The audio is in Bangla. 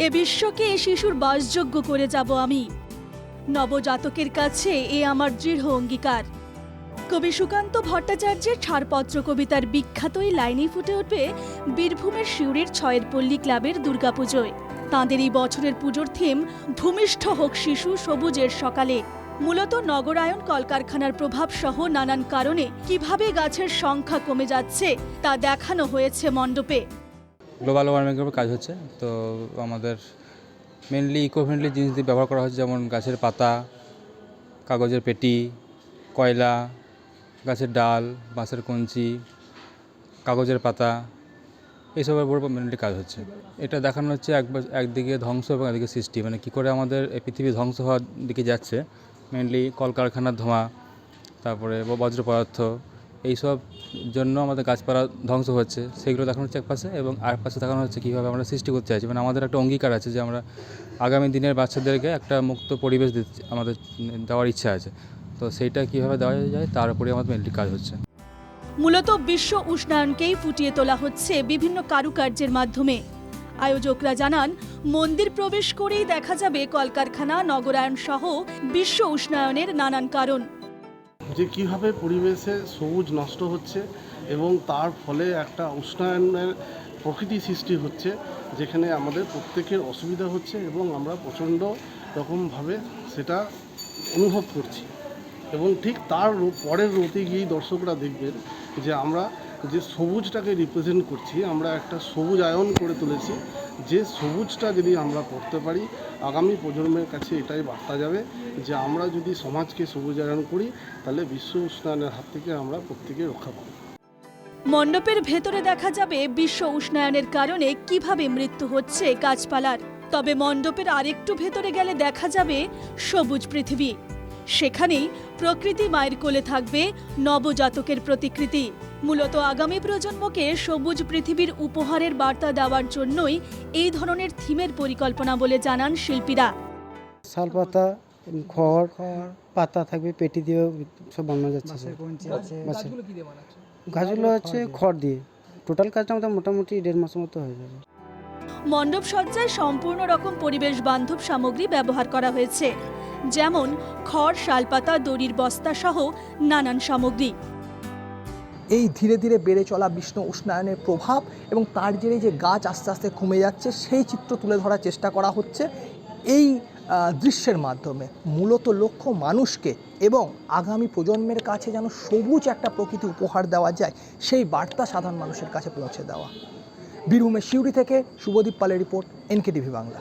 এ বিশ্বকে এ শিশুর বাসযোগ্য করে যাব আমি। নবজাতকের কাছে এ আমার দৃঢ় অঙ্গীকার। কবি সুকান্ত ভট্টাচার্যের ছাড়পত্র কবিতার বিখ্যাত এই লাইনেই ফুটে উঠবে বীরভূমের সিউড়ির ছয়ের পল্লী ক্লাবের দুর্গাপুজোয়। তাঁদের এই বছরের পুজোর থিম ভূমিষ্ঠ হোক শিশু সবুজের সকালে। মূলত নগরায়ন, কলকারখানার প্রভাব সহ নানান কারণে কিভাবে গাছের সংখ্যা কমে যাচ্ছে তা দেখানো হয়েছে মণ্ডপে। গ্লোবাল ওয়ার্মিংয়ের উপর কাজ হচ্ছে, তো আমাদের মেনলি ইকো ফ্রেন্ডলি জিনিস দিয়ে ব্যবহার করা হচ্ছে, যেমন গাছের পাতা, কাগজের পেটি, কয়লা, গাছের ডাল, বাঁশের কঞ্চি, কাগজের পাতা, এইসবের উপর মেনলি কাজ হচ্ছে। এটা দেখানো হচ্ছে একদিকে ধ্বংস এবং একদিকে সৃষ্টি, মানে কী করে আমাদের এই পৃথিবী ধ্বংস হওয়ার দিকে যাচ্ছে। মেনলি কলকারখানার ধোঁয়া, তারপরে বজ্র পদার্থ, এইসব জন্য আমাদের গাছপালা ধ্বংস হচ্ছে, সেগুলো দেখানো হচ্ছে এক পাশে, এবং আর পাশে দেখানো হচ্ছে কীভাবে আমরা সৃষ্টি করতে চাইছি। মানে আমাদের একটা অঙ্গীকার আছে যে আমরা আগামী দিনের বাচ্চাদেরকে একটা মুক্ত পরিবেশ দিতে আমাদের দেওয়ার ইচ্ছা আছে, তো সেইটা কীভাবে দেওয়া যায় তার উপরে আমাদের মেনলি কাজ হচ্ছে। মূলত বিশ্ব উষ্ণায়নকেই ফুটিয়ে তোলা হচ্ছে বিভিন্ন কারুকার্যের মাধ্যমে। আয়োজকরা জানান, মন্দির প্রবেশ করেই দেখা যাবে কলকারখানা, নগরায়ন সহ বিশ্ব উষ্ণায়নের নানান কারণ। যে কীভাবে পরিবেশে সবুজ নষ্ট হচ্ছে এবং তার ফলে একটা উষ্ণায়নের প্রকৃতি সৃষ্টি হচ্ছে, যেখানে আমাদের প্রত্যেকের অসুবিধা হচ্ছে এবং আমরা প্রচণ্ড রকমভাবে সেটা অনুভব করছি। এবং ঠিক তার পরের রোতে গিয়েই দর্শকরা দেখবেন যে আমরা যে সবুজটাকে রিপ্রেজেন্ট করছি, আমরা একটা সবুজায়ন করে তুলেছি। যে সবুজটা যদি আমরা করতে পারি, আগামী প্রজন্মের কাছে এটাই বার্তা যাবে যে আমরা যদি সমাজকে সবুজায়ন করি, তাহলে বিশ্ব উষ্ণায়নের হাত থেকে আমরা প্রত্যেকে রক্ষা পাবো। মণ্ডপের ভেতরে দেখা যাবে বিশ্ব উষ্ণায়নের কারণে কিভাবে মৃত্যু হচ্ছে গাছপালার। তবে মণ্ডপের আরেকটু ভেতরে গেলে দেখা যাবে সবুজ পৃথিবী। সেখানেই প্রকৃতি মায়ের কোলে থাকবে নবজাতকের প্রতিকৃতি। মূলত আগামী প্রজন্মকে সবুজ পৃথিবীর উপহারের বার্তা দেওয়ার জন্যই এই ধরনের থিমের পরিকল্পনা বলে জানান শিল্পীরা। শাল পাতা, খড় পাতা থাকবে, পেটি দিয়ে সব বানানো যাচ্ছে। গাছগুলো হচ্ছে খড় দিয়ে। টোটাল কাজটা আমাদের মোটামুটি 1.5 মাসের মতো হয়ে যাবে। মণ্ডপ সজ্জায় সম্পূর্ণ রকম পরিবেশ বান্ধব সামগ্রী ব্যবহার করা হয়েছে, যেমন খড়, শালপাতা, দড়ির বস্তা সহ নানান সামগ্রী। এই ধীরে ধীরে বেড়ে চলা বিশ্ব উষ্ণায়নের প্রভাব এবং তার জেরে যে গাছ আস্তে আস্তে কমে যাচ্ছে, সেই চিত্র তুলে ধরার চেষ্টা করা হচ্ছে এই দৃশ্যের মাধ্যমে। মূলত লক্ষ্য মানুষকে এবং আগামী প্রজন্মের কাছে যেন সবুজ একটা প্রকৃতি উপহার দেওয়া যায়, সেই বার্তা সাধারণ মানুষের কাছে পৌঁছে দেওয়া। বীরভূমের সিউড়ি থেকে শুভদীপ পালের রিপোর্ট, NKTV বাংলা।